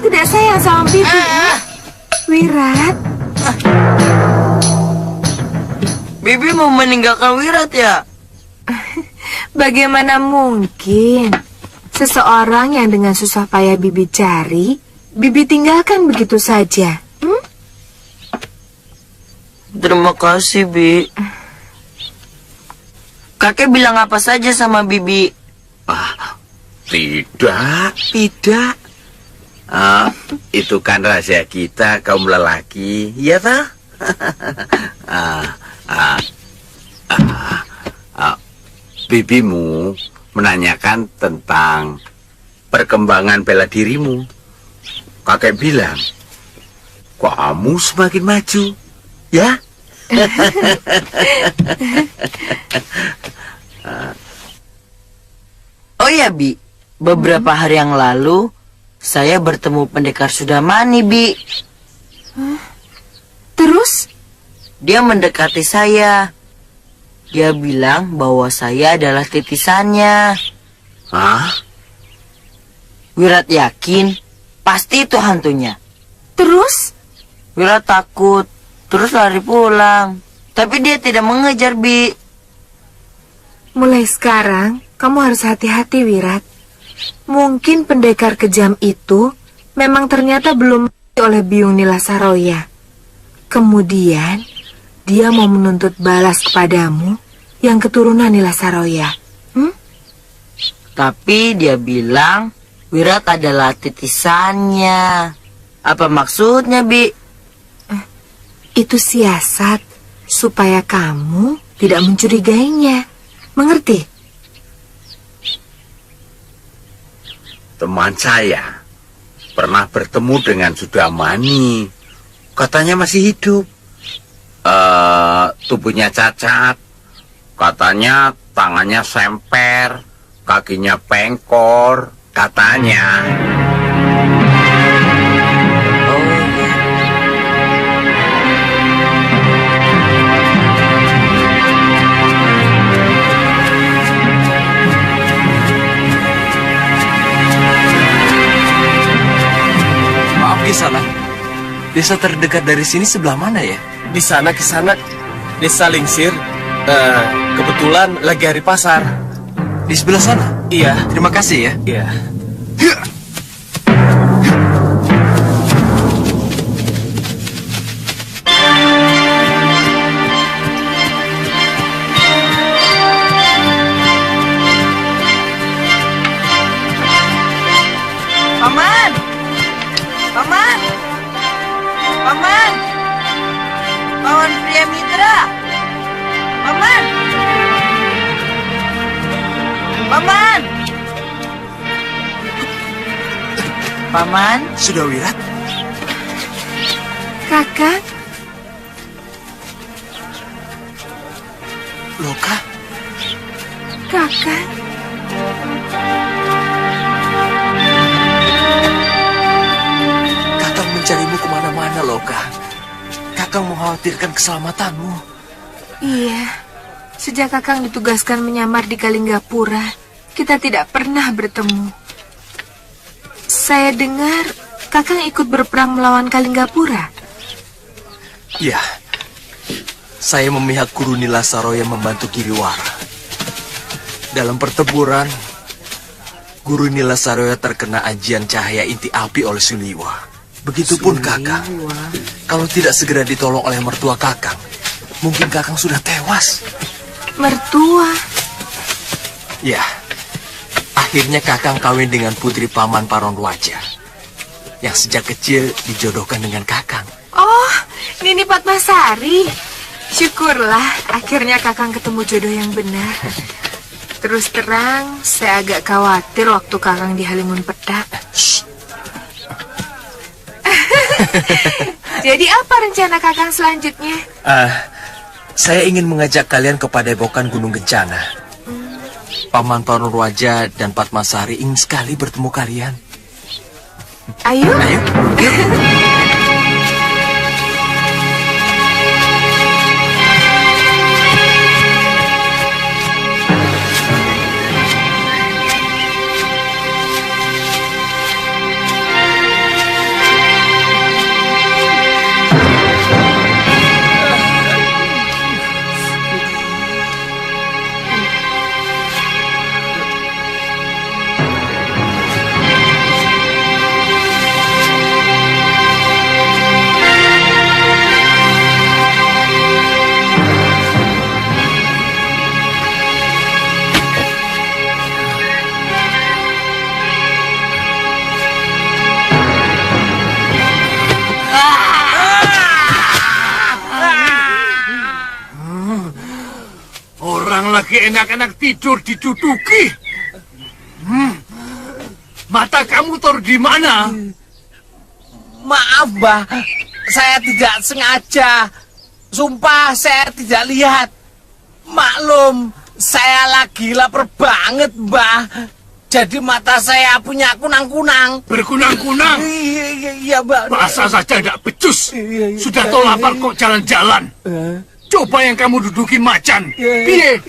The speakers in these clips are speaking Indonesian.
tidak sayang sama Bibi. Wirat. Bibi mau meninggalkan Wirat ya? Bagaimana mungkin seseorang yang dengan susah payah Bibi cari, Bibi tinggalkan begitu saja? Terima kasih, Bi. Kakek bilang apa saja sama Bibi? Tidak. Itu kan rahasia kita kaum lelaki, ya tak? Bibimu menanyakan tentang perkembangan bela dirimu. Kakek bilang, kamu semakin maju, ya? Oh ya, Bi. Beberapa hari yang lalu, saya bertemu pendekar Sudamani, Bi. Terus? Dia mendekati saya. Dia bilang bahwa saya adalah titisannya. Hah? Wirat yakin, pasti itu hantunya. Terus? Wirat takut, terus lari pulang. Tapi dia tidak mengejar, Bi. Mulai sekarang, kamu harus hati-hati, Wirat. Mungkin pendekar kejam itu memang ternyata belum mati oleh Biung Nila Saroya. Kemudian, dia mau menuntut balas kepadamu yang keturunan Nila Saroya. Tapi dia bilang Wirat adalah titisannya. Apa maksudnya, Bi? Itu siasat supaya kamu tidak mencurigainya. Mengerti? Teman saya pernah bertemu dengan Sudamani. Katanya masih hidup. Tubuhnya cacat. Katanya tangannya semper, kakinya pengkor. Katanya. Kisana, desa terdekat dari sini sebelah mana ya? Di sana Kisana, desa Lingsir. Kebetulan lagi hari pasar. Di sebelah sana? Iya. Terima kasih ya. Iya. Paman! Paman! Paman! Paman Pria Mitra! Paman! Paman! Paman? Sudah Wirat? Kakak, Loka? kakak. Kakang mencarimu kemana-mana, Loka. Kakang mengkhawatirkan keselamatanmu. Iya, sejak kakang ditugaskan menyamar di Kalinggapura, kita tidak pernah bertemu. Saya dengar kakang ikut berperang melawan Kalinggapura. Iya. Saya memihak Guru Nila Saroya membantu Giriwara. Dalam pertempuran, Guru Nila Saroya terkena ajian cahaya inti api oleh Suliwa. Begitupun Kakang. Kalau tidak segera ditolong oleh mertua Kakang, mungkin Kakang sudah tewas. Mertua? Ya, akhirnya Kakang kawin dengan putri Paman Paronwaja, yang sejak kecil dijodohkan dengan Kakang. Oh, Nini Padmasari. Syukurlah, akhirnya kakang ketemu jodoh yang benar. Terus terang, saya agak khawatir waktu kakang di Halimun Petak. Jadi apa rencana kakang selanjutnya? Saya ingin mengajak kalian ke Padepokan Gunung Kencana. Paman Paronwaja dan Padmasari ingin sekali bertemu kalian. Ayo. Ayo, yuk. lagi enak-enak tidur diduduki. Mata kamu taruh di mana? Maaf, Mbah. Saya tidak sengaja. Sumpah, saya tidak lihat. Maklum, saya lagi lapar banget, Mbah. Jadi mata saya punya kunang-kunang. Berkunang-kunang? Iya, Mbah. Masa saja tidak becus. Sudah tahu lapar kok jalan-jalan. Coba yang kamu dudukin macan. Piye?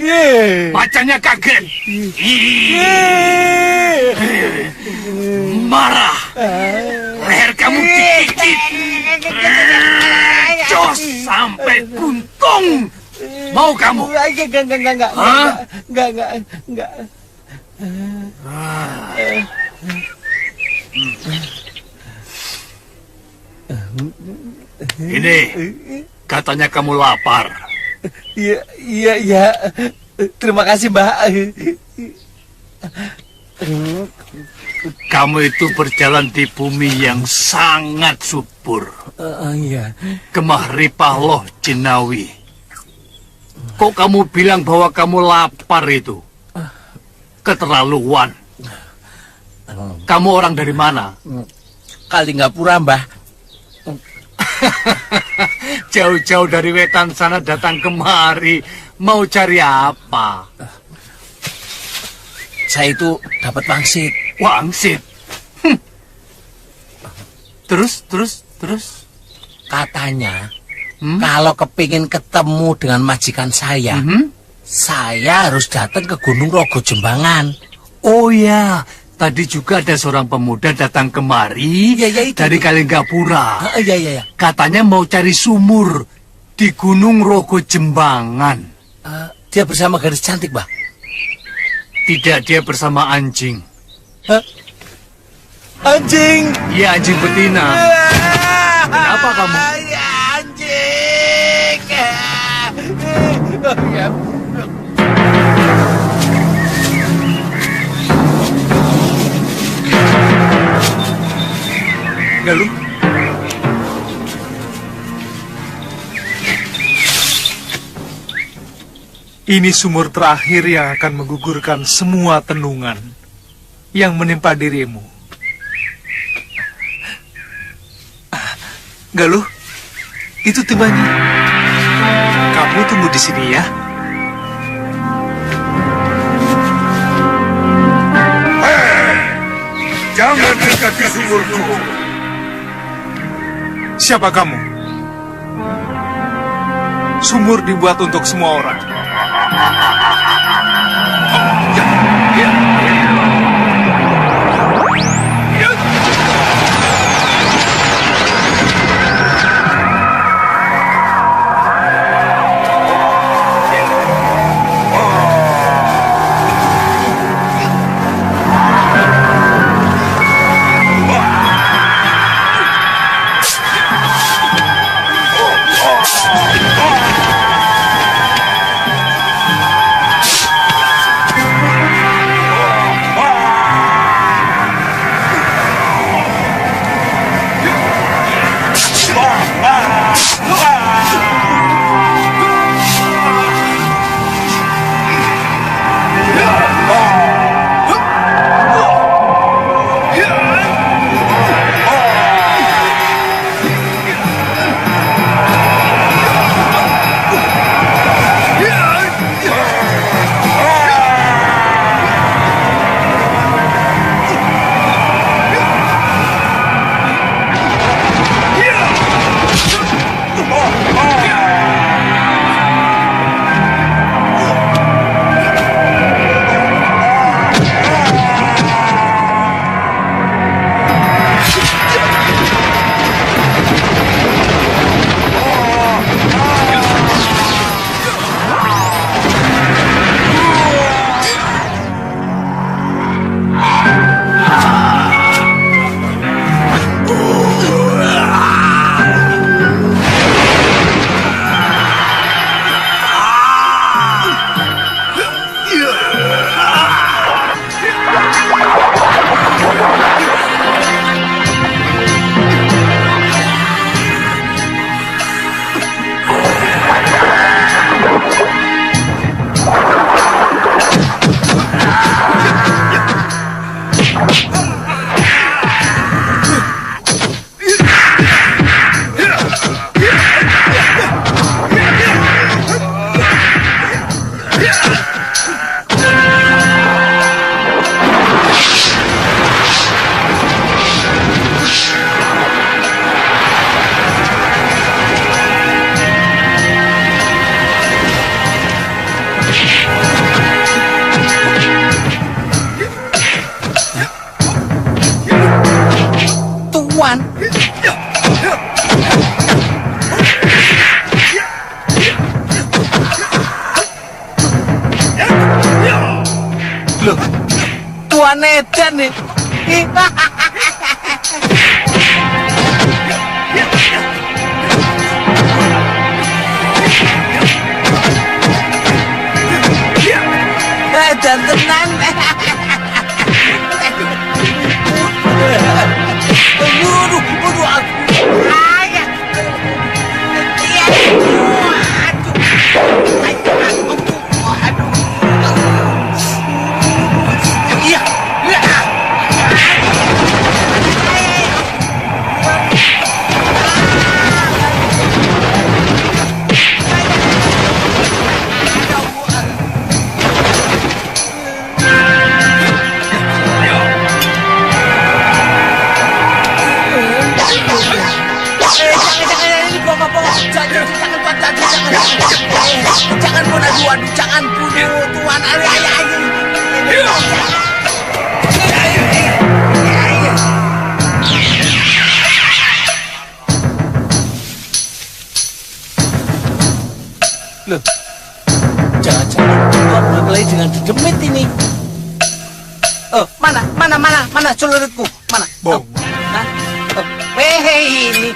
Macannya kaget. Marah. Leher kamu dikikit. Jos sampai buntung. Mau kamu? Enggak. Hah? Enggak. Ini, katanya kamu lapar. Iya. Terima kasih, Mbak. Kamu itu berjalan di bumi yang sangat subur. Iya. Gemah ripah loh jinawi. Kok kamu bilang bahwa kamu lapar itu? Keterlaluan. Kamu orang dari mana? Kalingapura, Mbah. Jauh-jauh dari wetan sana datang kemari. Mau cari apa? Saya itu dapat wangsit. Wangsit. Terus? Katanya, kalau kepingin ketemu dengan majikan saya, saya harus datang ke Gunung Rogo Jembangan. Oh ya, tadi juga ada seorang pemuda datang kemari Iya, itu. dari Kalingapura. Iya. Katanya mau cari sumur di Gunung Rogo Jembangan. Dia bersama gadis cantik, Mbah. Tidak, dia bersama anjing. Hah? Anjing. Iya, anjing betina. Kenapa kamu? Ya, anjing. Ya. Galuh. Ini sumur terakhir yang akan menggugurkan semua tenungan yang menimpa dirimu. Galuh, itu timbanya. Kamu tunggu di sini ya. Jangan dekati sumurku. Siapa kamu? Sumur dibuat untuk semua orang. kelakuan edan nih. Edan tenan. Waduh, jangan bunuh, aduh, jangan bunuh, Tuan. Loh, jangan-jangan Tuan berkelahi dengan dedemit ini. Oh, mana celuritku? Mana? Bong. Ini.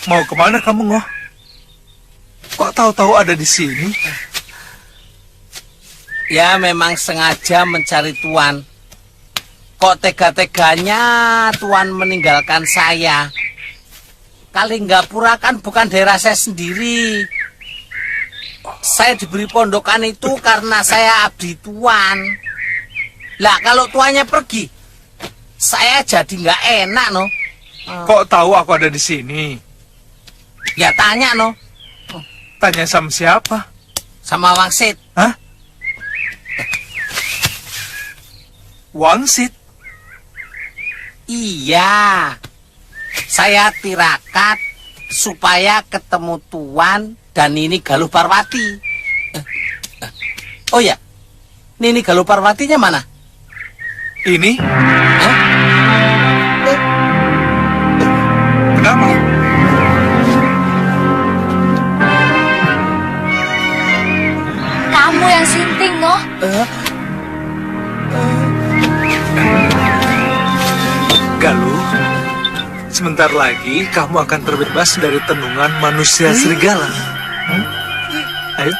Mau kemana kamu, Ngoh? Kok tahu-tahu ada di sini? Ya, memang sengaja mencari Tuan. Kok tega-teganya Tuan meninggalkan saya? Kalinggapura kan bukan daerah saya sendiri. Saya diberi pondokan itu karena saya abdi Tuan. Lah, kalau Tuannya pergi, saya jadi nggak enak, no. Kok tahu aku ada di sini? Ya tanya, no. Tanya sama siapa? Sama Wangsit. Hah? Wangsit? Iya. Saya tirakat supaya ketemu Tuan dan Nini Galuh Parwati. Oh ya, Nini Galuh Parwatinya mana? Ini? Hah? Kenapa? Kamu yang sinting, Ngoh. Galuh, sebentar lagi kamu akan terbebas dari tenungan manusia serigala. Ayo.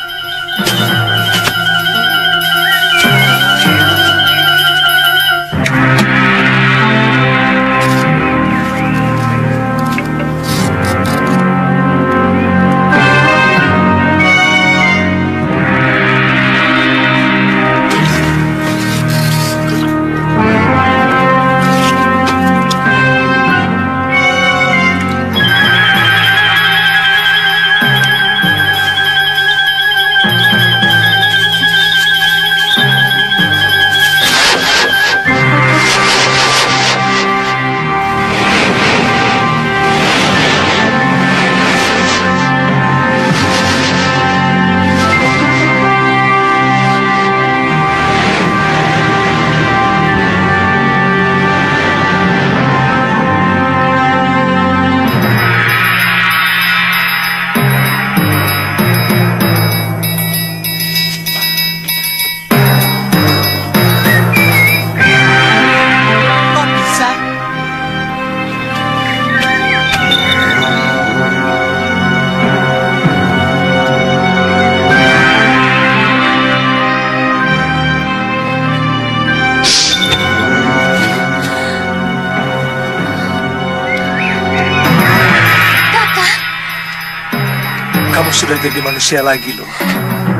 Sudah jadi manusia lagi loh.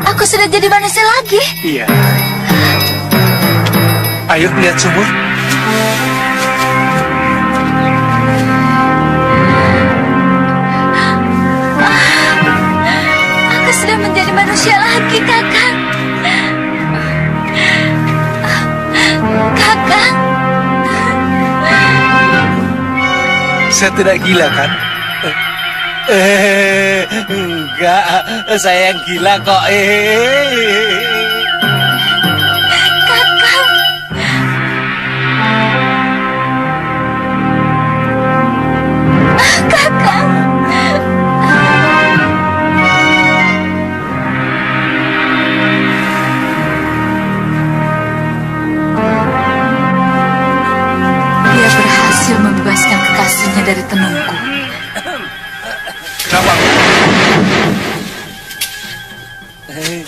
Aku sudah jadi manusia lagi. Iya. Ayo lihat sumur. Aku sudah menjadi manusia lagi, Kakak. Kakak. Saya tidak gila kan? Enggak, saya yang gila kok. Kakak. Kakak.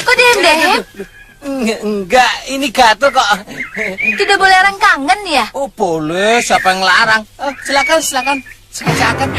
Kok diam-diam? Enggak, ini gatel kok. Tidak boleh orang kangen ya? Oh boleh, siapa yang larang? Silakan. Silakan.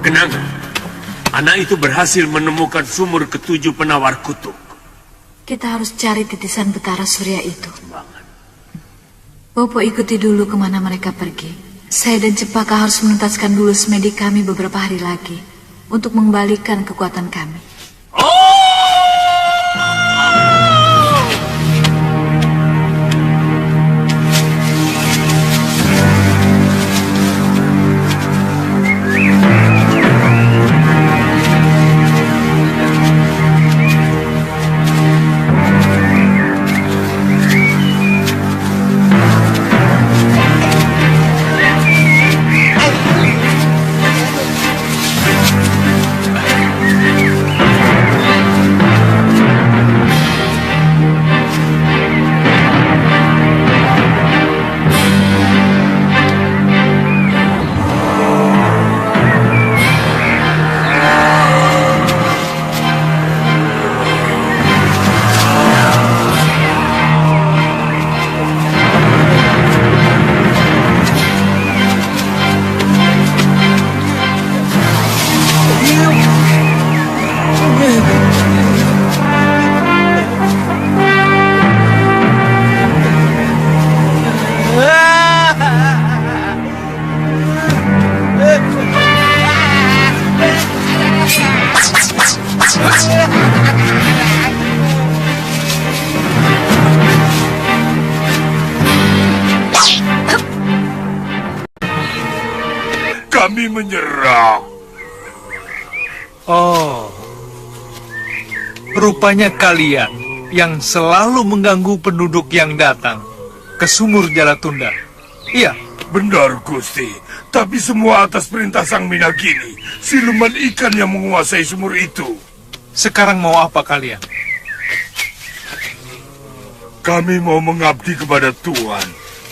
Kenangan, anak itu berhasil menemukan sumur ketujuh penawar kutub. Kita harus cari titisan Betara Surya itu. Bopo ikuti dulu kemana mereka pergi. Saya dan Cepaka harus menuntaskan dulu semedi kami beberapa hari lagi untuk mengembalikan kekuatan kami. Kami menyerah. Oh, rupanya kalian yang selalu mengganggu penduduk yang datang ke sumur Jalatunda. Iya, Benar, Gusti. Tapi semua atas perintah Sang Minagini, siluman ikan yang menguasai sumur itu. sekarang mau apa kalian? Kami mau mengabdi kepada Tuhan.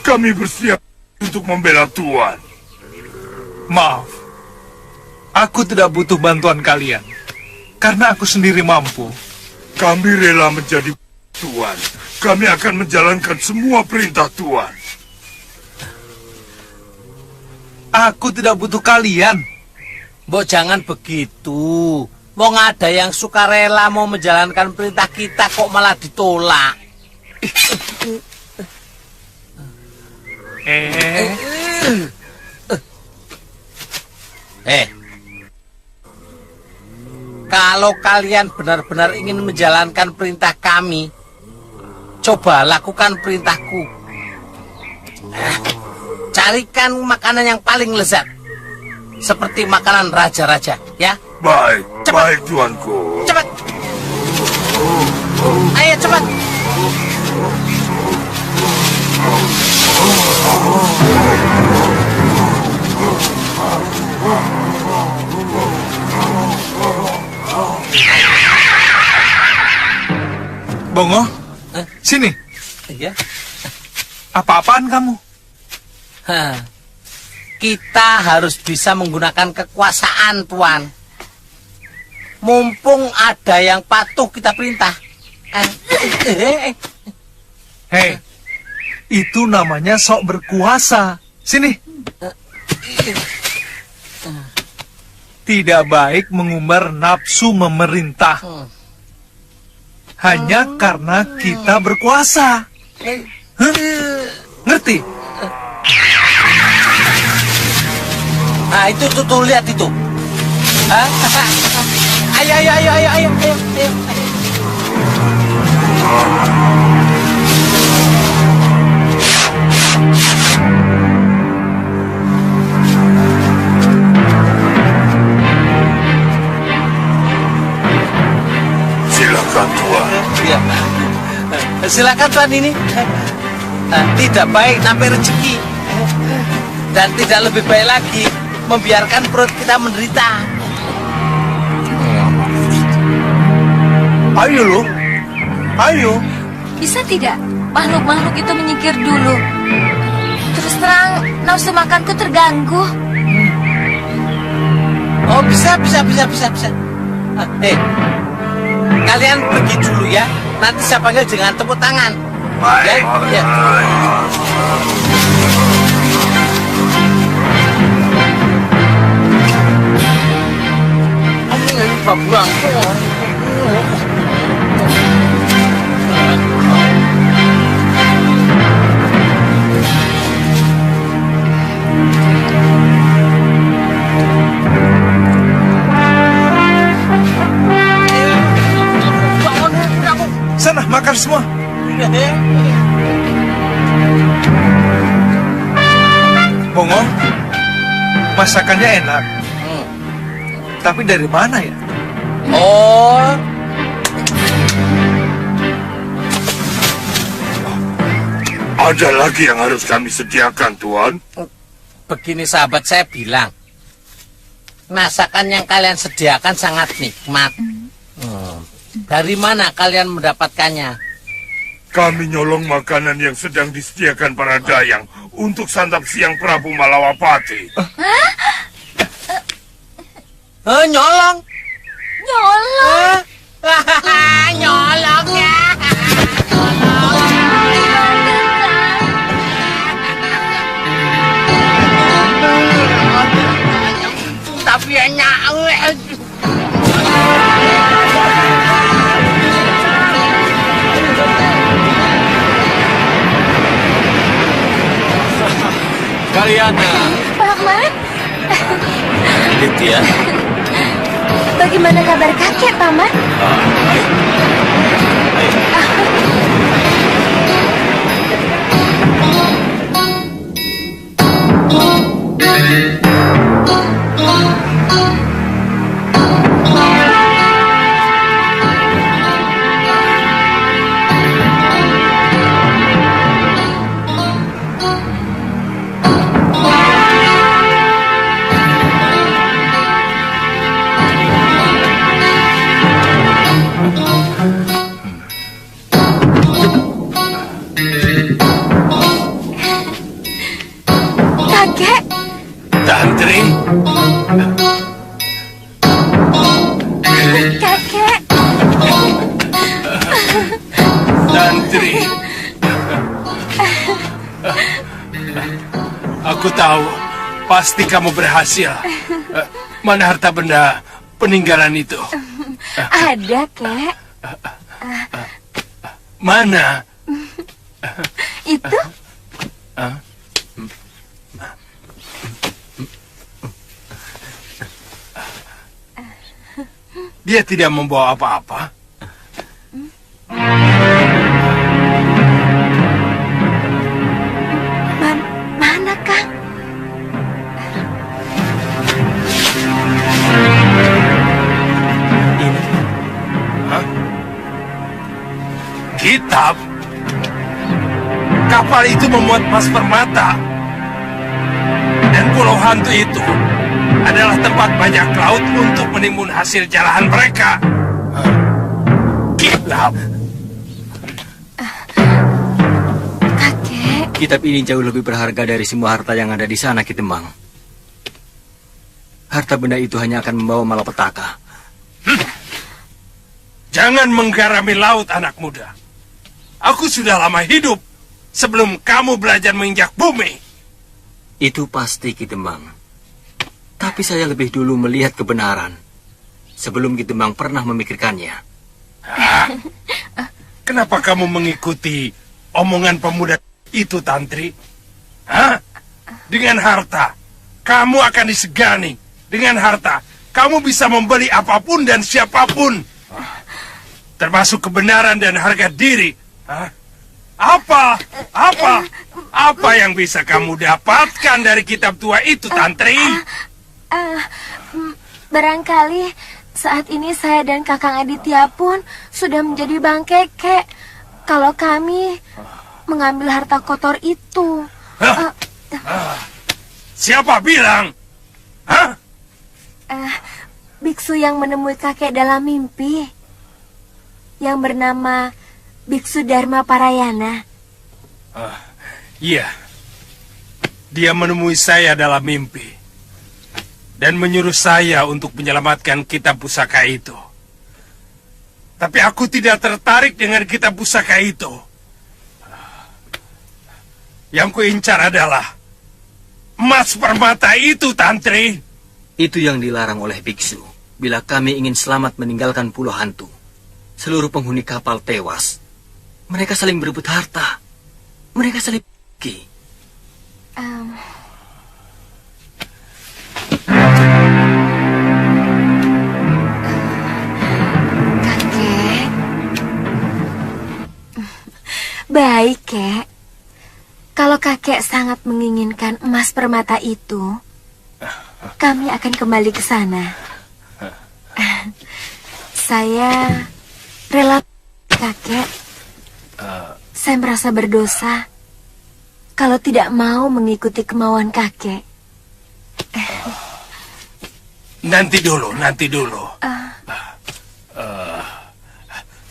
Kami bersiap untuk membela Tuhan. Maaf, aku tidak butuh bantuan kalian, karena aku sendiri mampu. Kami rela menjadi Tuhan. Kami akan menjalankan semua perintah Tuhan. Aku tidak butuh kalian. Mbok jangan begitu. Mau ada yang sukarela mau menjalankan perintah kita kok malah ditolak. Kalau kalian benar-benar ingin menjalankan perintah kami, coba lakukan perintahku. Carikan makanan yang paling lezat, seperti makanan raja-raja, ya. Baik, Cepat. baik Tuanku. Cepat. Ayo cepat. Bongo, sini. Iya. Apa-apaan kamu? Kita harus bisa menggunakan kekuasaan, Tuan. Mumpung ada yang patuh kita perintah. Hei, itu namanya sok berkuasa. Sini. Tidak baik mengumbar nafsu memerintah. Hanya karena kita berkuasa. Hah? Ngerti? Nah, itu tuh lihat itu. Hah? Ayo. Silakan. Silakan Tuan. Ya. Silakan Tuan ini. Tidak baik nampai rezeki. Dan tidak lebih baik lagi membiarkan perut kita menderita. Ayo loh. Ayo. Bisa tidak makhluk-makhluk itu menyingkir dulu? Terus terang, nafsu makanku terganggu. Oh, bisa. Kalian pergi dulu ya. Nanti saya panggil dengan tepuk tangan. Baik. Ya. Sana, makan semua. Bongo, masakannya enak. Tapi dari mana ya? Oh, Ada lagi yang harus kami sediakan, Tuan. begini sahabat, saya bilang masakan yang kalian sediakan sangat nikmat. Dari mana kalian mendapatkannya? Kami nyolong makanan yang sedang disediakan para dayang untuk santap siang Prabu Malawapati. Nyolong? Nyolong. Nyolong ya. Tapi enak. Karyana. Paman, Ditya. bagaimana kabar kakek, Paman? Baik. Kakek, Tantri, kakek. Tantri. Aku tahu, pasti kamu berhasil. Mana harta benda peninggalan itu? Ada, kek. Mana? Itu Dia tidak membawa apa-apa. mana, Kang? Kitab? Kapal itu memuat emas permata. Dan pulau hantu itu adalah tempat banyak laut untuk menimbun hasil jalahan mereka. Kitab? Kakek, Kitab ini jauh lebih berharga dari semua harta yang ada di sana, Ki Tembang. Harta benda itu hanya akan membawa malapetaka. Jangan menggarami laut, anak muda. Aku sudah lama hidup sebelum kamu belajar menginjak bumi. Itu pasti, Ki Tembang. Tapi saya lebih dulu melihat kebenaran sebelum Ki Tembang pernah memikirkannya. Kenapa kamu mengikuti omongan pemuda itu, Tantri? Hah? Dengan harta, kamu akan disegani. Dengan harta, kamu bisa membeli apapun dan siapapun. Termasuk kebenaran dan harga diri. Hah? Apa yang bisa kamu dapatkan dari kitab tua itu, Tantri? barangkali Saat ini saya dan Kakang Aditya pun sudah menjadi bangke, Kek. Kalau kami mengambil harta kotor itu. Siapa bilang? Hah? Biksu yang menemui kakek dalam mimpi, yang bernama Biksu Dharma Parayana. Iya. Dia menemui saya dalam mimpi dan menyuruh saya untuk menyelamatkan kitab pusaka itu. Tapi aku tidak tertarik dengan kitab pusaka itu. Yang kuincar adalah emas permata itu, Tantri. Itu yang dilarang oleh biksu. Bila kami ingin selamat meninggalkan pulau hantu, seluruh penghuni kapal tewas. Mereka saling berebut harta. Mereka saling pergi. Kakek. Baik, Kek. Kalau kakek sangat menginginkan emas permata itu, kami akan kembali ke sana. Saya rela, kakek. Saya merasa berdosa kalau tidak mau mengikuti kemauan kakek. Nanti dulu.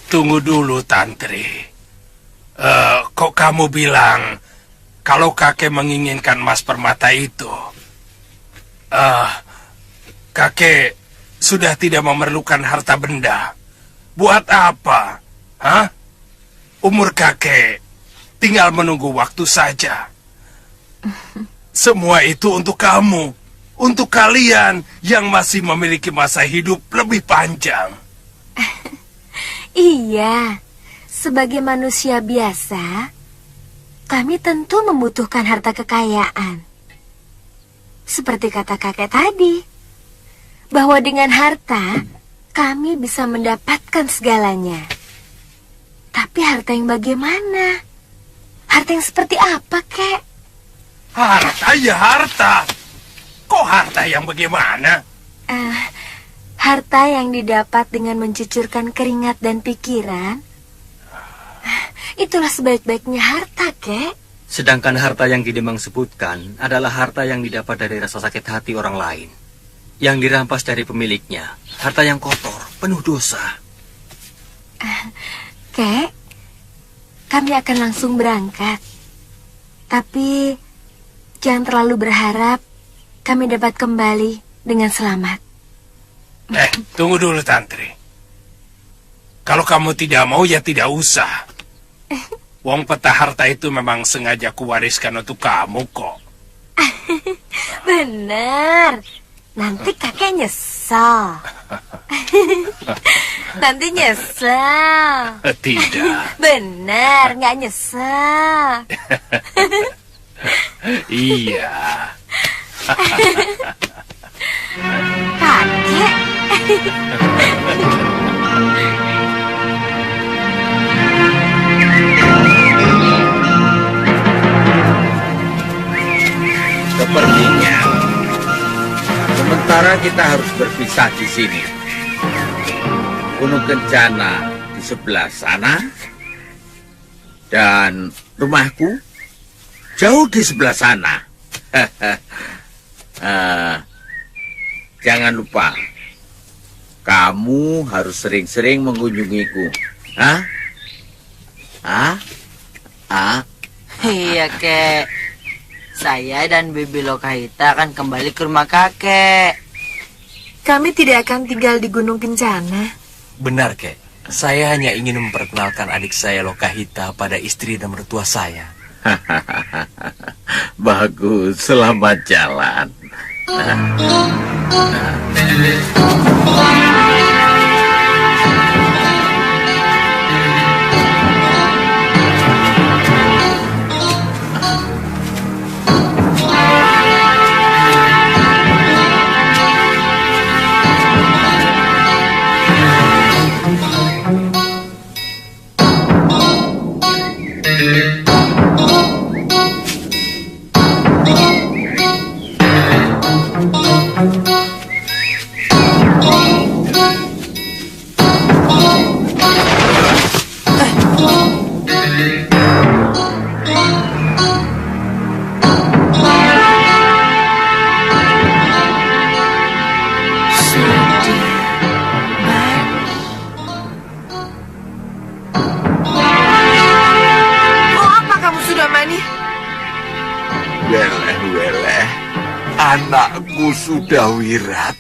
Tunggu dulu, Tantri. Kok kamu bilang kalau kakek menginginkan emas permata itu? Kakek sudah tidak memerlukan harta benda. Buat apa? Hah? Umur kakek tinggal menunggu waktu saja. Semua itu untuk kamu, untuk kalian yang masih memiliki masa hidup lebih panjang. Iya, sebagai manusia biasa, kami tentu membutuhkan harta kekayaan. Seperti kata kakek tadi, bahwa dengan harta kami bisa mendapatkan segalanya. Tapi harta yang bagaimana? Harta yang seperti apa, Kek? Harta ya harta. Kok harta yang bagaimana? Harta yang didapat dengan mencucurkan keringat dan pikiran. Itulah sebaik-baiknya harta, Kek. Sedangkan harta yang Kidemang sebutkan adalah harta yang didapat dari rasa sakit hati orang lain, yang dirampas dari pemiliknya. Harta yang kotor, penuh dosa. Kek, kami akan langsung berangkat. Tapi jangan terlalu berharap kami dapat kembali dengan selamat. Tunggu dulu, Tantri. Kalau kamu tidak mau, ya tidak usah. Wong peta harta itu memang sengaja kuwariskan untuk kamu kok. Benar. Nanti kakek nyesel. Nanti nyesel. Tidak. Benar, nggak nyesel. Iya. Kakek. Sepertinya sementara kita harus berpisah di sini. Gunung Kencana di sebelah sana dan rumahku jauh di sebelah sana. Jangan lupa, kamu harus sering-sering mengunjungiku. Iya, Kek. Saya dan Bibi Lokahita akan kembali ke rumah kakek. Kami tidak akan tinggal di Gunung Kencana. Benar, Kek. Saya hanya ingin memperkenalkan adik saya Lokahita pada istri dan mertua saya. Bagus, selamat jalan. Anakku sudah wirat.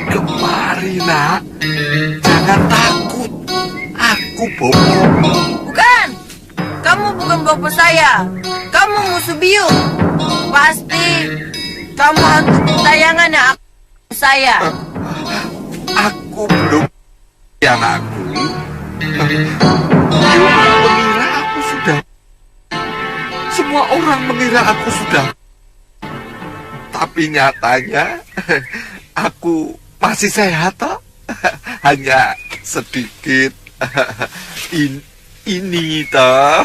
Kemari, nak. Jangan takut. Aku Bopo. Bukan! Kamu bukan Bopo saya. Kamu musuh biung. Pasti kamu hantu tayangan yang saya. Aku belum yang aku. Mengira aku sudah. Semua orang mengira aku sudah. Tapi nyatanya aku masih sehat toh. Hanya sedikit ini toh.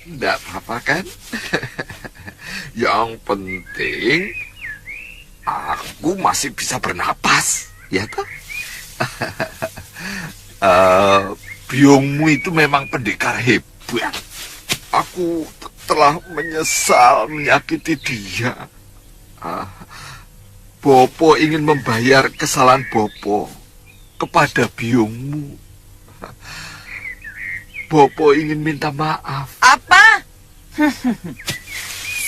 Tidak apa-apa kan? Yang penting aku masih bisa bernapas, ya toh? Biungmu itu memang pendekar hebat. Aku telah menyesal menyakiti dia. Bopo ingin membayar kesalahan Bopo kepada biungmu. Bopo ingin minta maaf. Apa?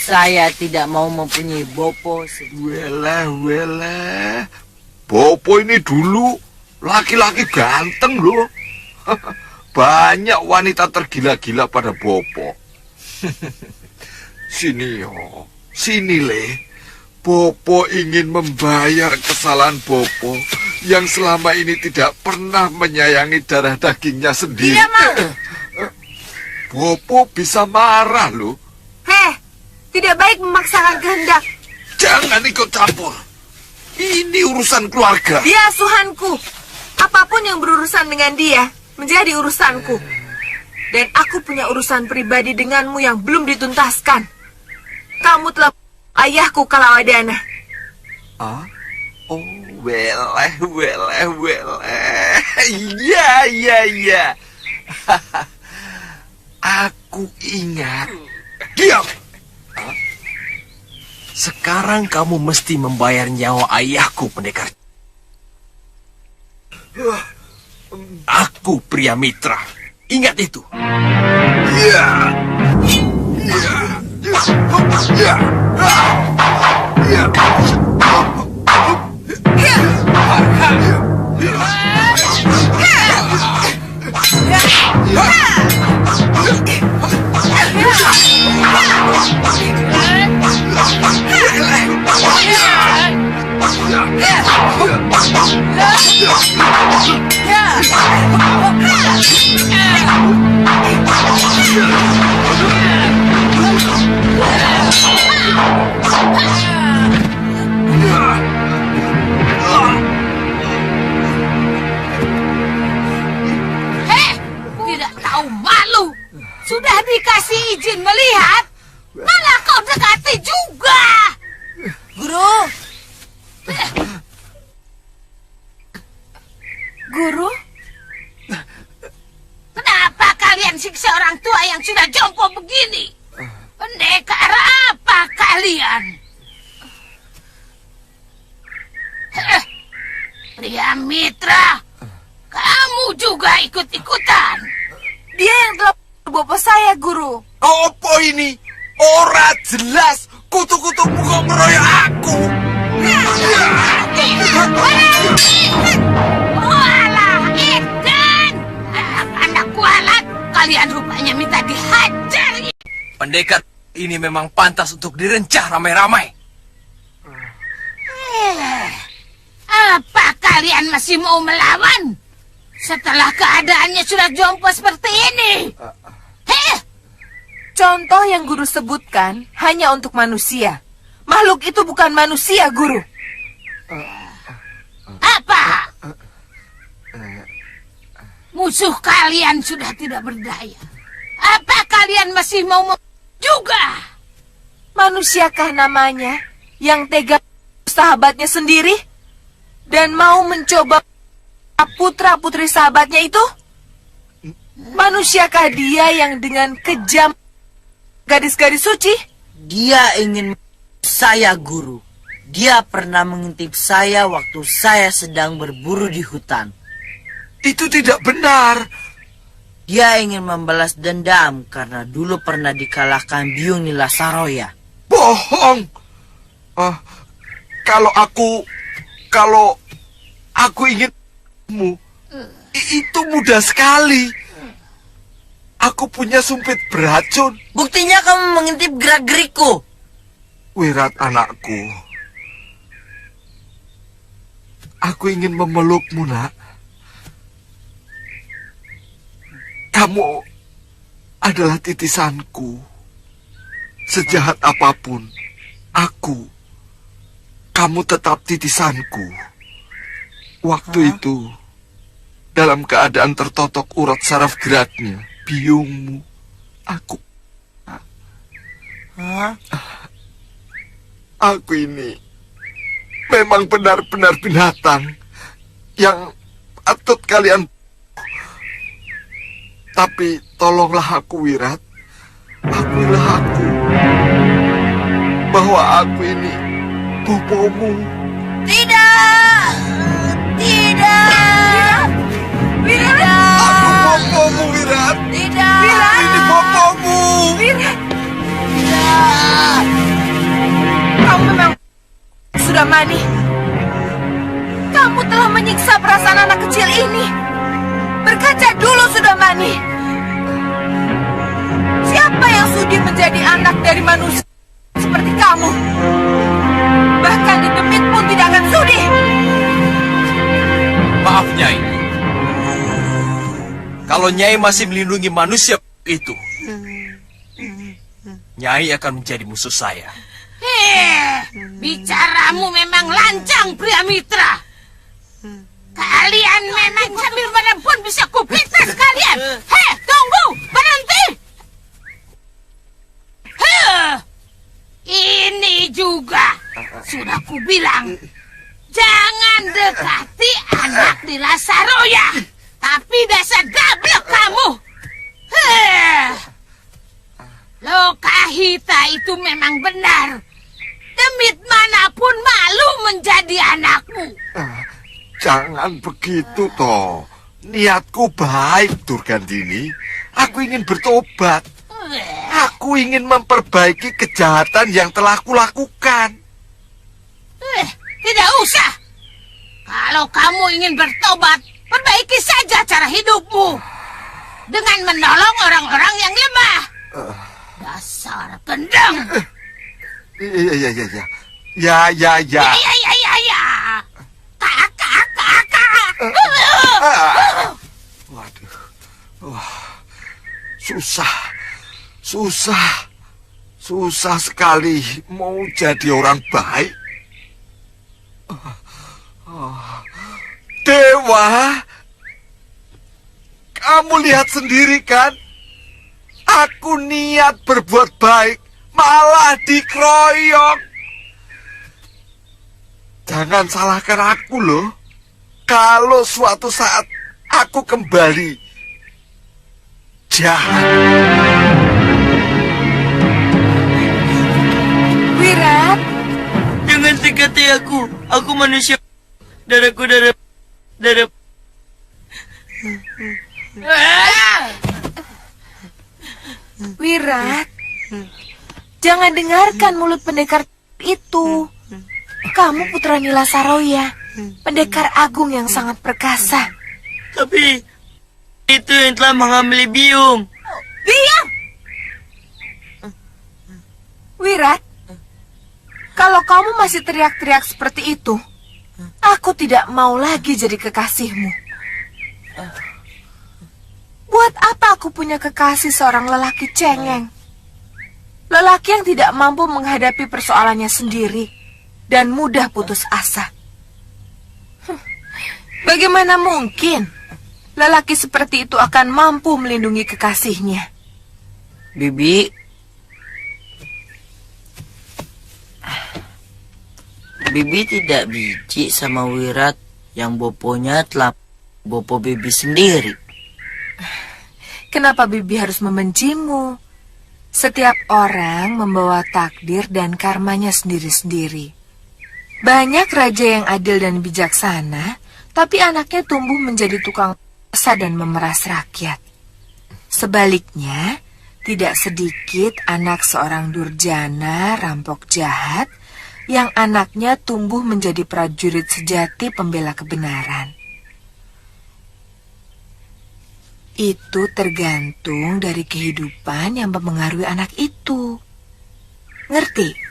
Saya tidak mau mempunyai Bopo. Wele. Bopo ini dulu laki-laki ganteng loh. Banyak wanita tergila-gila pada Bopo. Sini yo, sini Le. Bopo ingin membayar kesalahan Bopo yang selama ini tidak pernah menyayangi darah dagingnya sendiri. Tidak mau. Bopo bisa marah loh. Tidak baik memaksakan kehendak. Jangan ikut campur. Ini urusan keluarga. Dia asuhanku. Apapun yang berurusan dengan dia menjadi urusanku. Dan aku punya urusan pribadi denganmu yang belum dituntaskan. Kamu telah ayahku Kalawadana. Oh, weleh. Iya. Aku ingat. Diam! Sekarang kamu mesti membayar nyawa ayahku, pendekar. Aku pria mitra. Ingat itu. Tidak tahu malu. Sudah dikasih izin melihat, malah kau dekati juga. Guru? Kenapa kalian siksa orang tua yang sudah jompo begini? Pendekar apa kalian? Pria mitra, kamu juga ikut-ikutan. Dia yang telah Bopo saya, Guru. Apa ini? Ora jelas. Kutu-kutu kok ngeroyok aku. Walah, Edan! Anak-anak kualat, kalian rupanya minta dihajar. Pendekar ini memang pantas untuk direncah ramai-ramai. Apa kalian masih mau melawan? Setelah keadaannya sudah jompo seperti ini. Contoh yang Guru sebutkan hanya untuk manusia. Makhluk itu bukan manusia, Guru. Apa? Musuh kalian sudah tidak berdaya. Apa kalian masih mau juga? Manusiakah namanya yang tega sahabatnya sendiri dan mau mencoba putra-putri sahabatnya itu? Manusiakah dia yang dengan kejam gadis-gadis suci? Dia ingin saya, Guru. Dia pernah mengintip saya waktu saya sedang berburu di hutan. Itu tidak benar. Dia ingin membalas dendam karena dulu pernah dikalahkan Biung Nilasaroya. Bohong. berbohong. Kalau aku inginmu, itu mudah sekali. Aku punya sumpit beracun. Buktinya kamu mengintip gerak-gerikku. Wirat anakku, aku ingin memelukmu, nak. Kamu adalah titisanku. Sejahat apapun kamu tetap titisanku. Waktu itu, dalam keadaan tertotok urat saraf geraknya, biungmu, aku ini memang benar-benar binatang yang patut kalian. Tapi tolonglah aku, Wirat. Akuilah aku bahwa aku ini bopomu. Tidak! Tidak! Tidak! Aku bopomu, Wirat. Tidak! Ini bopomu. Wirat, Tidak! kamu memang sudah mani. Kamu telah menyiksa perasaan anak kecil ini. Berkaca dulu, sudah mani. Siapa yang sudi menjadi anak dari manusia seperti kamu? Bahkan di demit pun tidak akan sudi. Maaf, Nyai. Kalau Nyai masih melindungi manusia itu, Nyai akan menjadi musuh saya. Bicaramu memang lancang, pria mitra. Kalian memang sambil menempun bisa kupintas kalian. Tunggu, berhenti. Ini juga sudah kubilang, jangan dekati anak di Lasaroya. Tapi dasar gablek kamu. Lokahita itu memang benar. Demit manapun malu menjadi anakmu. Jangan begitu, toh. Niatku baik, Durgandini. Aku ingin bertobat. Aku ingin memperbaiki kejahatan yang telah kulakukan. Tidak usah. Kalau kamu ingin bertobat, perbaiki saja cara hidupmu dengan menolong orang-orang yang lemah. Dasar kendang. Ya. Ya. Kakak. Waduh. Wah. Susah sekali mau jadi orang baik. Dewa, kamu lihat sendiri kan? Aku niat berbuat baik, malah dikeroyok. Jangan salahkan aku loh. Kalau suatu saat aku kembali jahat. Wirat, Jangan dekati aku. Aku manusia. Darahku darah. Wirat, jangan dengarkan mulut pendekar itu. Kamu putra Nila Saroya, pendekar agung yang sangat perkasa. Tapi itu yang telah mengambil biung. Diam! Wirat, kalau kamu masih teriak-teriak seperti itu, aku tidak mau lagi jadi kekasihmu. Buat apa aku punya kekasih seorang lelaki cengeng? Lelaki yang tidak mampu menghadapi persoalannya sendiri dan mudah putus asa. Bagaimana mungkin lelaki seperti itu akan mampu melindungi kekasihnya? Bibi tidak biji sama Wirat yang boponya telah bopo Bibi sendiri. Kenapa Bibi harus membencimu? Setiap orang membawa takdir dan karmanya sendiri-sendiri. Banyak raja yang adil dan bijaksana, tapi anaknya tumbuh menjadi tukang paksa dan memeras rakyat. Sebaliknya, Tidak sedikit anak seorang durjana, rampok jahat, yang anaknya tumbuh menjadi prajurit sejati pembela kebenaran. Itu tergantung dari kehidupan yang mempengaruhi anak itu. Ngerti?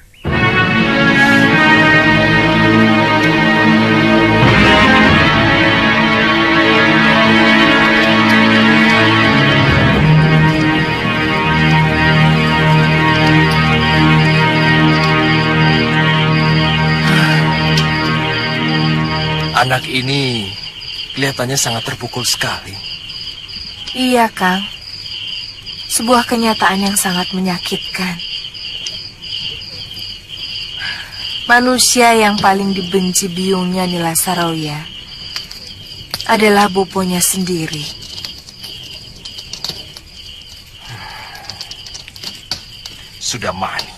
Anak ini kelihatannya sangat terpukul sekali. Iya, Kang. Sebuah kenyataan yang sangat menyakitkan. Manusia yang paling dibenci biungnya Nila Saroya adalah boponya sendiri. Sudah mani.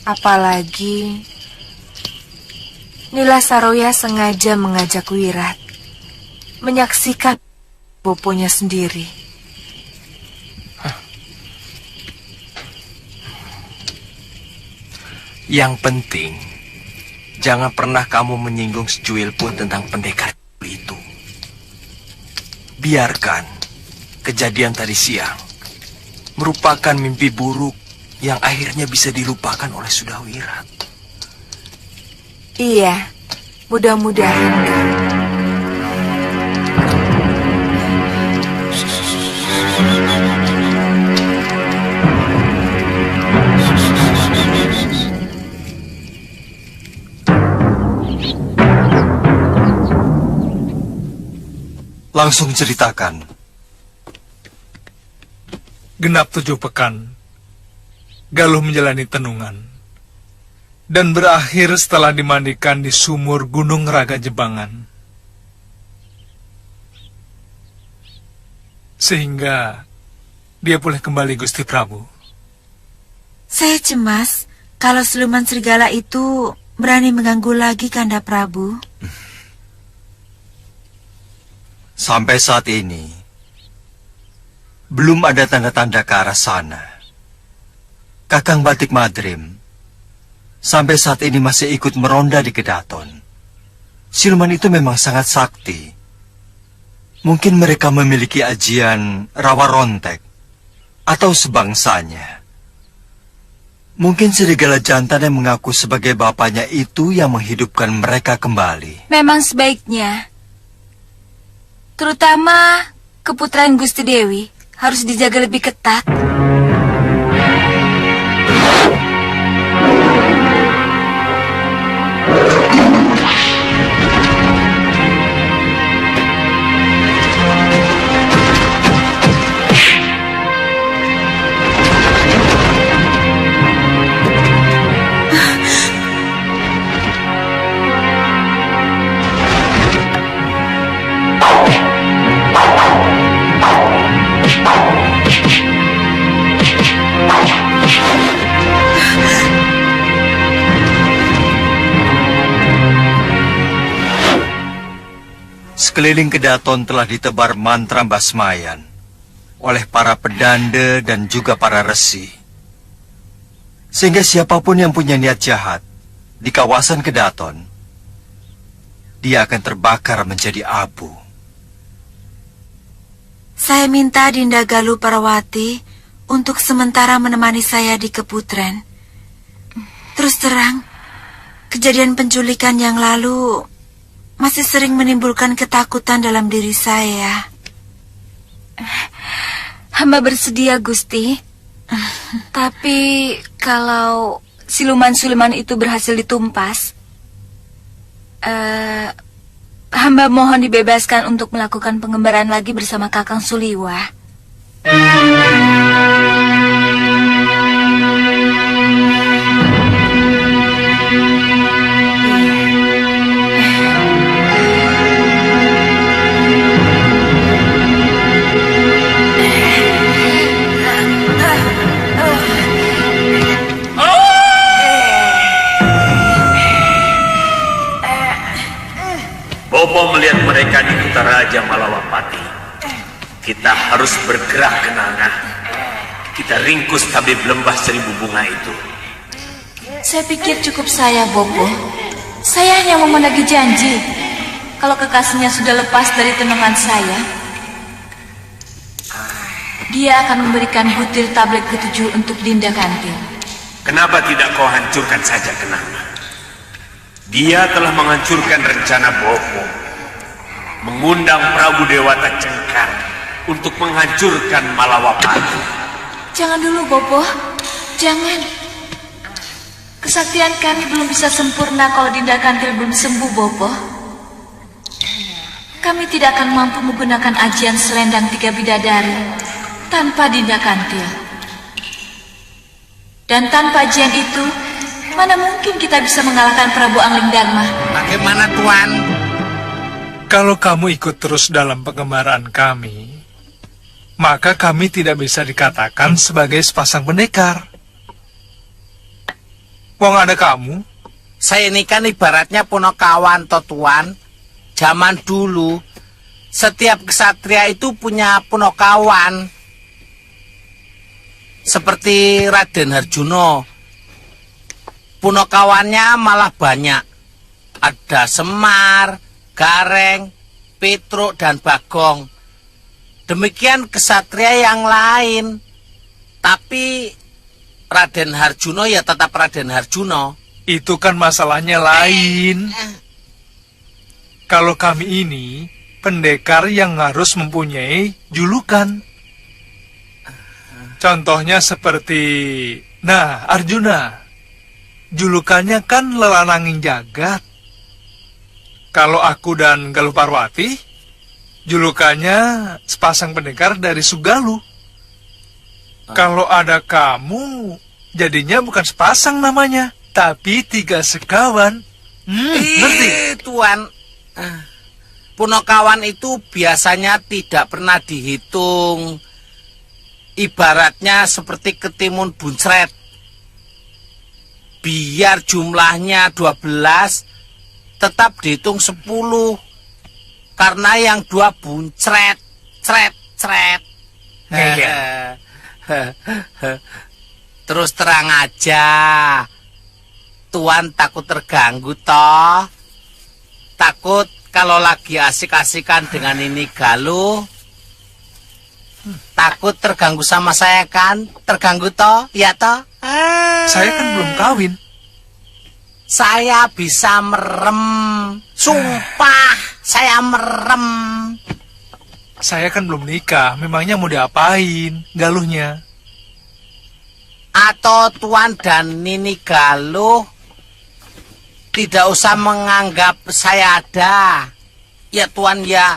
Apalagi Nila Saroya sengaja mengajak Wirat menyaksikan boponya sendiri. Yang penting, jangan pernah kamu menyinggung secuil pun tentang pendekar itu. Biarkan kejadian tadi siang merupakan mimpi buruk yang akhirnya bisa dilupakan oleh Sudawirat. Iya, mudah-mudahan, Kang. Langsung ceritakan. Genap 7 pekan, Galuh menjalani tenungan, dan berakhir setelah dimandikan di sumur Gunung Raga Jebangan. Sehingga dia boleh kembali, Gusti Prabu. Saya cemas kalau siluman serigala itu berani mengganggu lagi, Kanda Prabu. Sampai saat ini, belum ada tanda-tanda ke arah sana. Kakang Batik Madrim sampai saat ini masih ikut meronda di Kedaton. Siluman itu memang sangat sakti. Mungkin mereka memiliki ajian rawa rontek atau sebangsanya. Mungkin serigala jantan yang mengaku sebagai bapaknya itu yang menghidupkan mereka kembali. Memang sebaiknya, terutama keputraan Gusti Dewi, harus dijaga lebih ketat. Sekeliling Kedaton telah ditebar mantra basmayan oleh para pedanda dan juga para resi. Sehingga siapapun yang punya niat jahat di kawasan Kedaton, dia akan terbakar menjadi abu. Saya minta Dinda Galuh Parawati untuk sementara menemani saya di Keputren. Terus terang, kejadian penculikan yang lalu masih sering menimbulkan ketakutan dalam diri saya. Hamba bersedia, Gusti. Tapi kalau siluman-siluman itu berhasil ditumpas, hamba mohon dibebaskan untuk melakukan pengembaraan lagi bersama Kakang Suliwa. Bopo melihat mereka di Kutaraja Malawapati. Kita harus bergerak ke Nanga. Kita ringkus tabib lembah 1000 bunga itu. Saya pikir cukup saya, Bopo. Saya hanya mau menagih janji. Kalau kekasihnya sudah lepas dari tenungan saya, dia akan memberikan butir tablet ke-7 untuk Dinda Kantil. Kenapa tidak kau hancurkan saja Kenanga? Dia telah menghancurkan rencana Bopo, mengundang Prabu Dewata Cengkar untuk menghancurkan Malawapati. Jangan dulu, Bopo. Jangan. Kesaktian kami belum bisa sempurna kalau Dinda Kantil belum sembuh, Bopo. Kami tidak akan mampu menggunakan ajian selendang 3 bidadari tanpa Dinda Kantil. Dan tanpa ajian itu, mana mungkin kita bisa mengalahkan Prabu Angling Dharma? Bagaimana, Tuan? Kalau kamu ikut terus dalam pengembaraan kami, maka kami tidak bisa dikatakan sebagai sepasang pendekar. Wong ada kamu. Saya ini kan ibaratnya punokawan, toh Tuan. Zaman dulu, setiap kesatria itu punya punokawan. Seperti Raden Harjuno. Punokawannya malah banyak. Ada Semar, Gareng, Petruk, dan Bagong. Demikian kesatria yang lain. Tapi Raden Harjuno ya tetap Raden Harjuno. Itu kan masalahnya lain. Kalau kami ini pendekar yang harus mempunyai julukan. Contohnya seperti, Arjuna. Julukannya kan Lelananging Jagat. Kalau aku dan Galuh Parwati, julukannya sepasang pendekar dari Sugaluh. Kalau ada kamu, jadinya bukan sepasang namanya, tapi 3 sekawan. Ngerti? Tuan, punokawan itu biasanya tidak pernah dihitung. Ibaratnya seperti ketimun buncret. Biar jumlahnya 12, tetap dihitung 10. Karena yang 2 buncret, cret. Terus terang aja, Tuan takut terganggu toh? Takut kalau lagi asik-asikan dengan ini Galuh? Takut terganggu sama saya kan? Terganggu toh? Ya toh? Saya kan belum kawin. Saya bisa merem. Sumpah, saya merem. Saya kan belum nikah, memangnya mau diapain Galuhnya? Atau Tuan dan Nini Galuh tidak usah menganggap saya ada. Ya Tuan, ya.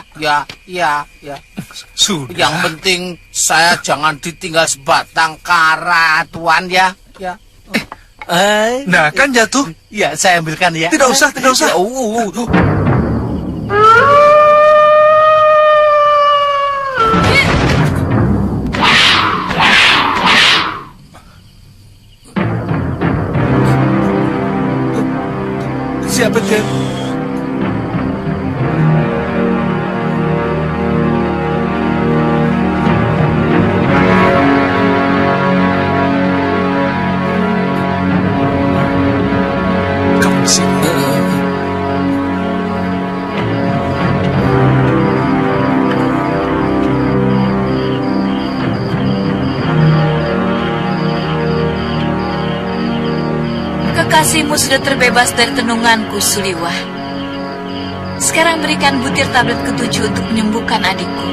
Sudah. Yang penting saya jangan ditinggal sebatang kara, Tuan ya. Nah, kan jatuh. Ya, saya ambilkan ya. Tidak usah. Siapa dia? Kamu di sini. Kekasihmu sudah terbebas dari tenunganku, Suliwah. Sekarang berikan butir tablet ke-7 untuk menyembuhkan adikku.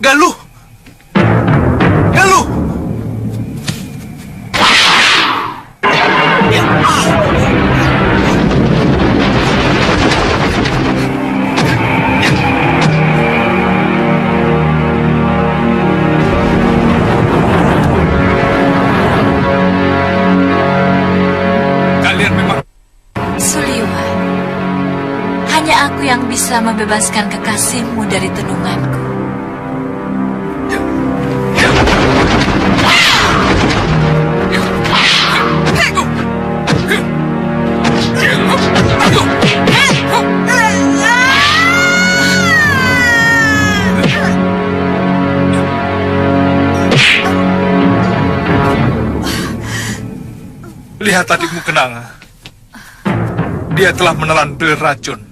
Galuh! Hanya aku yang bisa membebaskan kekasihmu dari tenunganku. Lihat adikmu Kenanga. Dia telah menelan pil racun.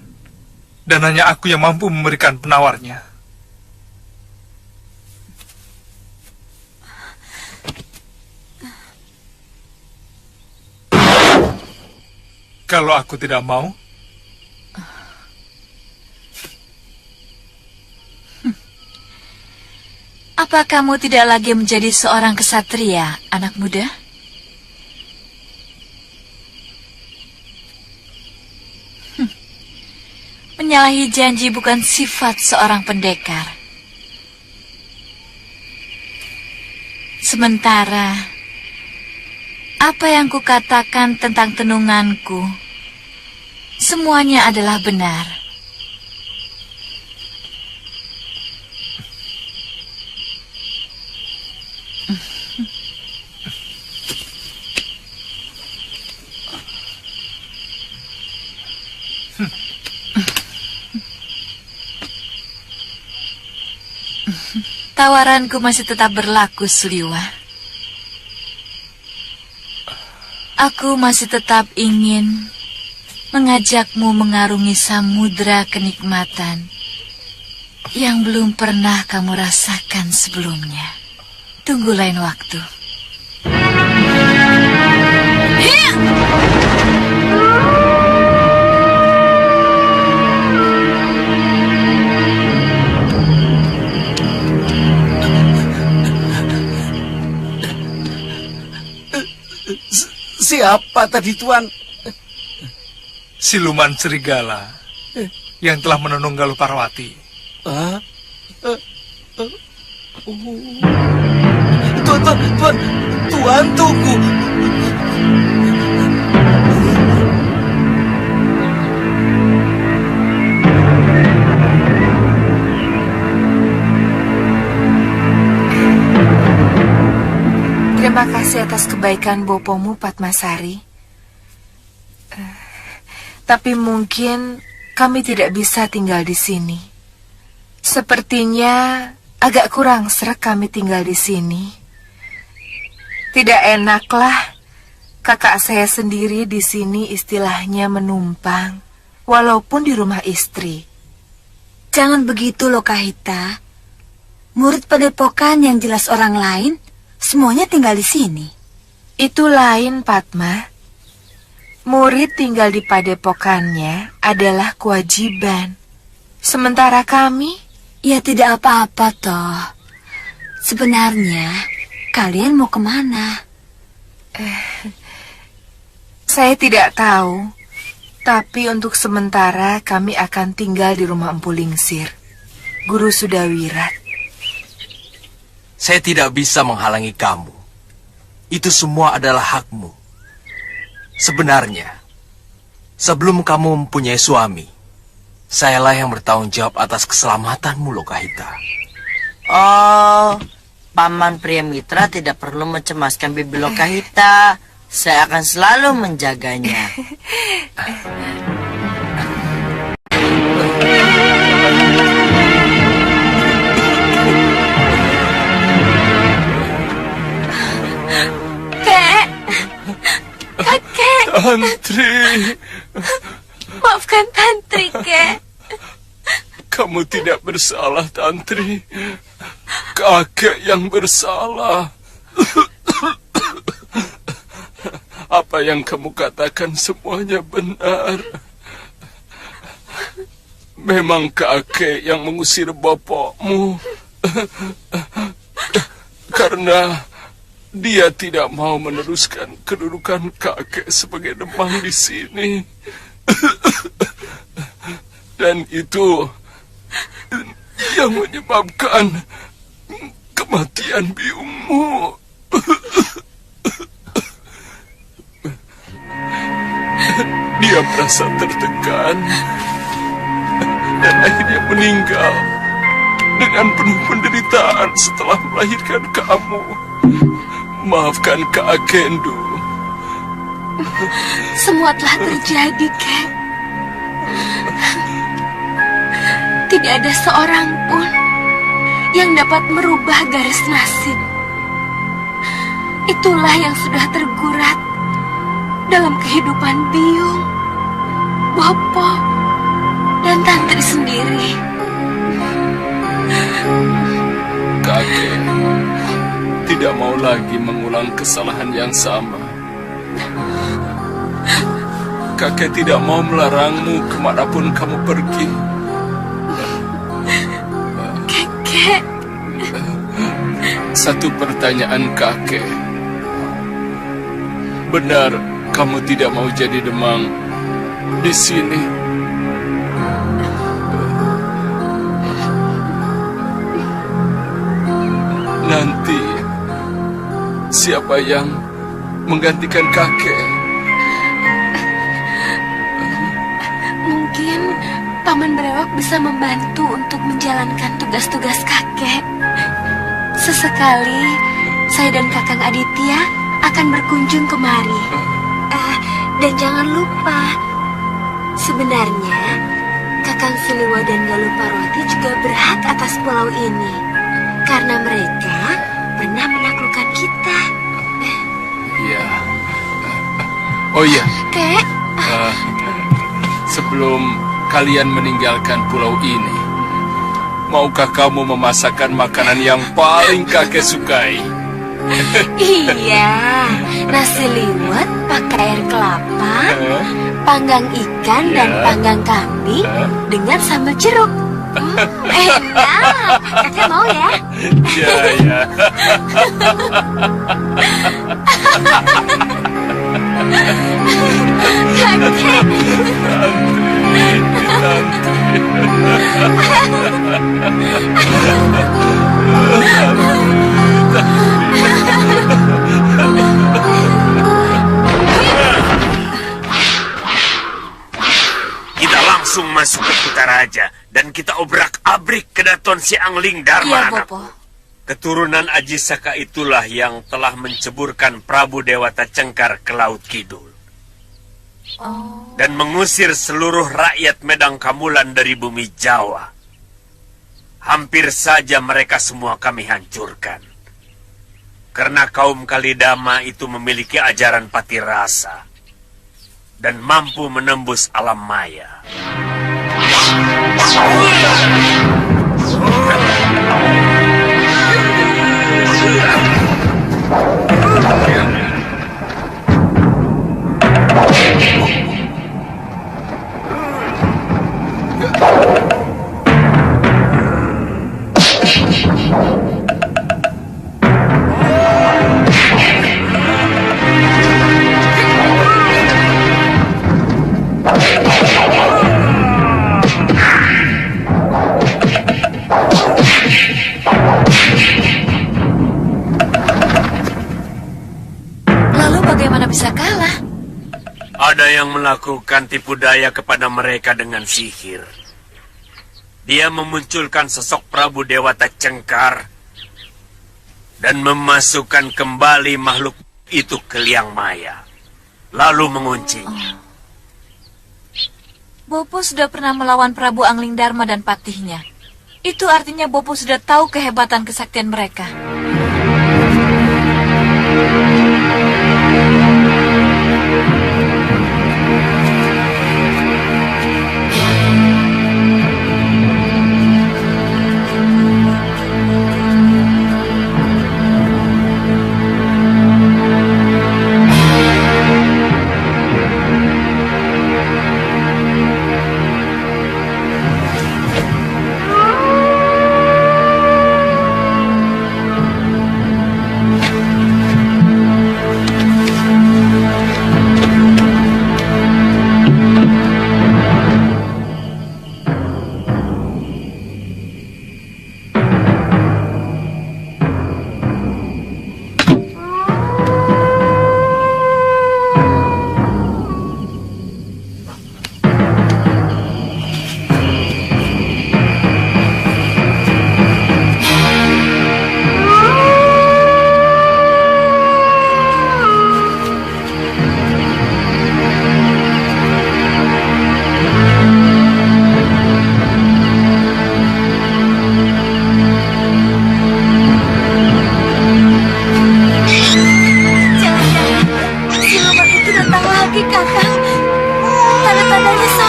Dan hanya aku yang mampu memberikan penawarnya. Kalau aku tidak mau, apa kamu tidak lagi menjadi seorang kesatria, anak muda? Menyalahi janji bukan sifat seorang pendekar. Sementara, apa yang kukatakan tentang tenunganku, semuanya adalah benar. Tawaranku masih tetap berlaku, Suliwa. Aku masih tetap ingin mengajakmu mengarungi samudera kenikmatan yang belum pernah kamu rasakan sebelumnya. Tunggu lain waktu. Siapa tadi, Tuan? Siluman serigala yang telah menenung Galuh Parwati. Tuan, tunggu. Terima kasih atas kebaikan bopomu, Padmasari. Tapi mungkin kami tidak bisa tinggal di sini. Sepertinya agak kurang sreg kami tinggal di sini. Tidak enaklah kakak saya sendiri di sini istilahnya menumpang, walaupun di rumah istri. Jangan begitu loh, Kahita. Murid padepokan yang jelas orang lain, semuanya tinggal di sini. Itu lain, Padma. Murid tinggal di padepokannya adalah kewajiban. Sementara kami... Ya tidak apa-apa toh. Sebenarnya, kalian mau kemana? Saya tidak tahu. Tapi untuk sementara kami akan tinggal di rumah Empu Lingsir. Guru Sudawirat. Saya tidak bisa menghalangi kamu. Itu semua adalah hakmu. Sebenarnya, sebelum kamu mempunyai suami, sayalah yang bertanggung jawab atas keselamatanmu, Lokahita. Oh, Paman Priyamitra tidak perlu mencemaskan Bibi Lokahita. Saya akan selalu menjaganya. Kakek. Tantri. Maafkan Tantri, Kek. Kamu tidak bersalah, Tantri. Kakek yang bersalah. Apa yang kamu katakan semuanya benar. Memang kakek yang mengusir bapakmu. Karena dia tidak mau meneruskan kedudukan kakek sebagai demang di sini. Dan itu yang menyebabkan kematian biungmu. Dia merasa tertekan dan akhirnya meninggal dengan penuh penderitaan setelah melahirkan kamu. Maafkan Kak Kendo. Semua telah terjadi, Kek. Tidak ada seorang pun yang dapat merubah garis nasib. Itulah yang sudah tergurat dalam kehidupan Biung, Bopo, dan Tantri sendiri. Kakek tidak mau lagi mengulang kesalahan yang sama. Kakek tidak mau melarangmu kemanapun kamu pergi. Kakek. Satu pertanyaan kakek. Benar kamu tidak mau jadi demang di sini? Nanti siapa yang menggantikan kakek? Mungkin Paman Brewok bisa membantu untuk menjalankan tugas-tugas kakek. Sesekali saya dan Kakang Aditya akan berkunjung kemari. Dan jangan lupa, sebenarnya Kakang Siliwa dan Galuh Parwati juga berhak atas pulau ini, karena mereka pernah menaklukkan kita. Iya. Oh iya. Kek. Sebelum kalian meninggalkan pulau ini, maukah kamu memasakkan makanan yang paling kakek sukai? Iya, nasi liwet pakai air kelapa, panggang ikan dan panggang kambing dengan sambal jeruk. Enak, kakek mau ya? Ya, ya. Kita langsung masuk ke Kutaraja dan kita obrak-abrik kedaton si Angling Dharma. Iya, Bopo. Keturunan Aji Saka itulah yang telah menceburkan Prabu Dewata Cengkar ke Laut Kidul. Dan mengusir seluruh rakyat Medang Kamulan dari bumi Jawa. Hampir saja mereka semua kami hancurkan. Karena kaum Kalidama itu memiliki ajaran patirasa dan mampu menembus alam maya. Lalu bagaimana bisa kalah? Ada yang melakukan tipu daya kepada mereka dengan sihir. Dia memunculkan sosok Prabu Dewata Cengkar dan memasukkan kembali makhluk itu ke liang maya, lalu menguncinya. Bopo sudah pernah melawan Prabu Angling Dharma dan patihnya. Itu artinya Bopo sudah tahu kehebatan kesaktian mereka.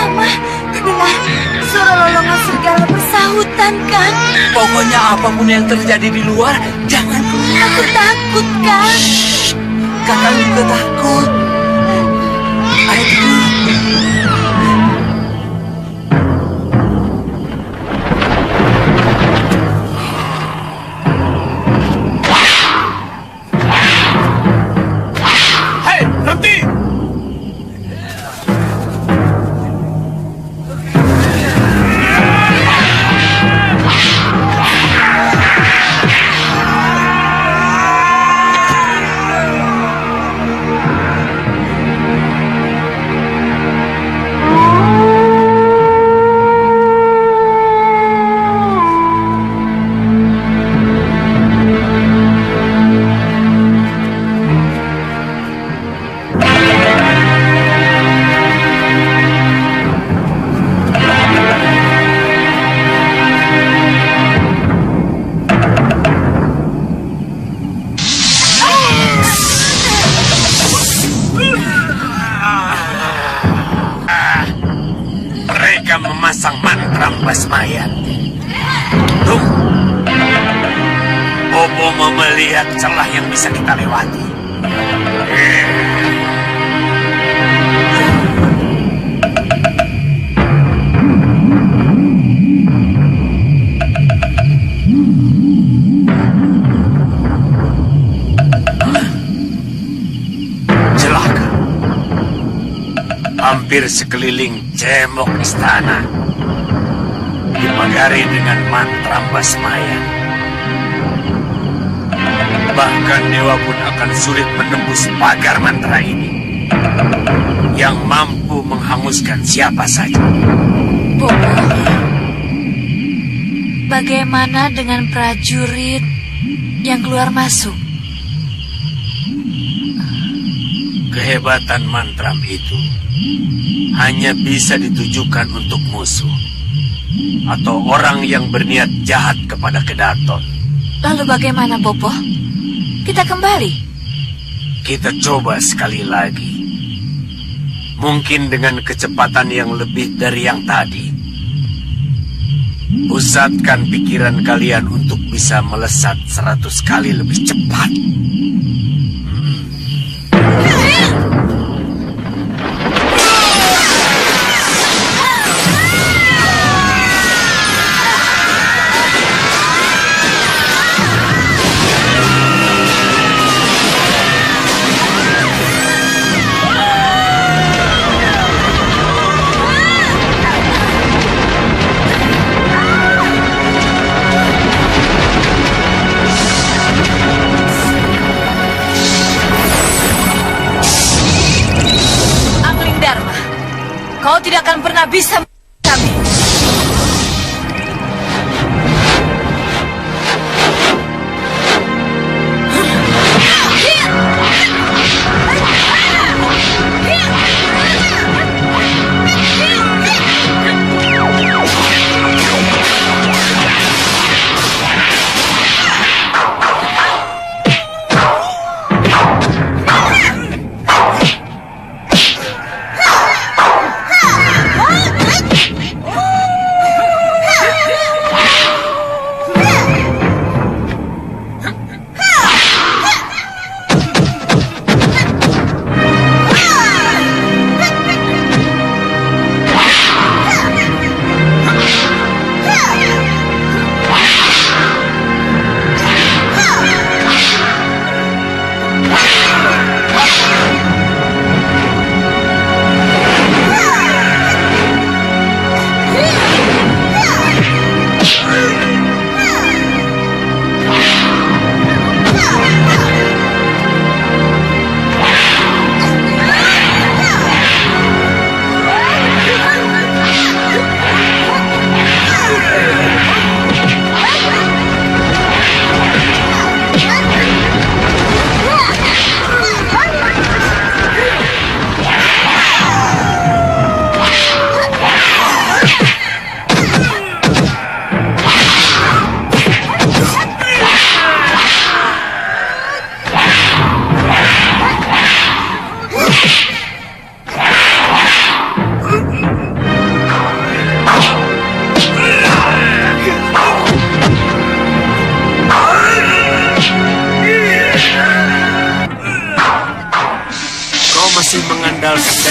Rama, dengar suara lolongan serigala bersahutan, Kang. Pokoknya apapun yang terjadi di luar, jangan keluar. Aku takut, Kang. Kakang juga takut. Ayo tidur. Hei, berhenti! Mereka memasang mantra basmayan. Tunggu. Bobo mau melihat celah yang bisa kita lewati. Celaka. Hampir sekeliling cemok istana dipagari dengan mantra basmaya. Bahkan dewa pun akan sulit menembus pagar mantra ini yang mampu menghanguskan siapa saja. Bobo, bagaimana dengan prajurit yang keluar masuk? Kehebatan mantra itu hanya bisa ditujukan untuk musuh atau orang yang berniat jahat kepada Kedaton. Lalu bagaimana, Bobo? Kita kembali. Kita coba sekali lagi. Mungkin dengan kecepatan yang lebih dari yang tadi. Pusatkan pikiran kalian untuk bisa melesat 100 kali lebih cepat. Kau tidak akan pernah bisa kami.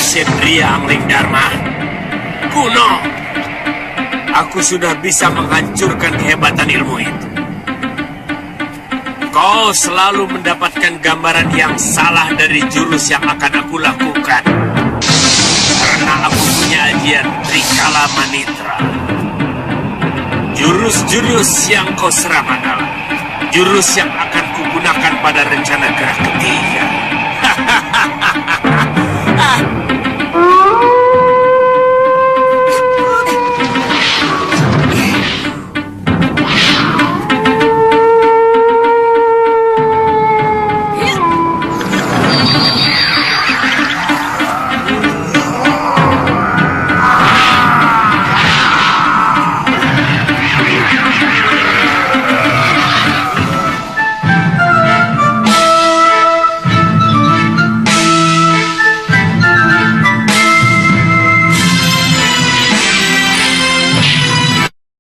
Ksatria Angling Dharma. Kuno. Aku sudah bisa menghancurkan kehebatan ilmu itu. Kau selalu mendapatkan gambaran yang salah dari jurus yang akan aku lakukan. Karena aku punya ajian Trikala Manitra. Jurus-jurus yang kau serang adalah jurus yang akan kugunakan pada rencana gerak ketiga. Hahaha.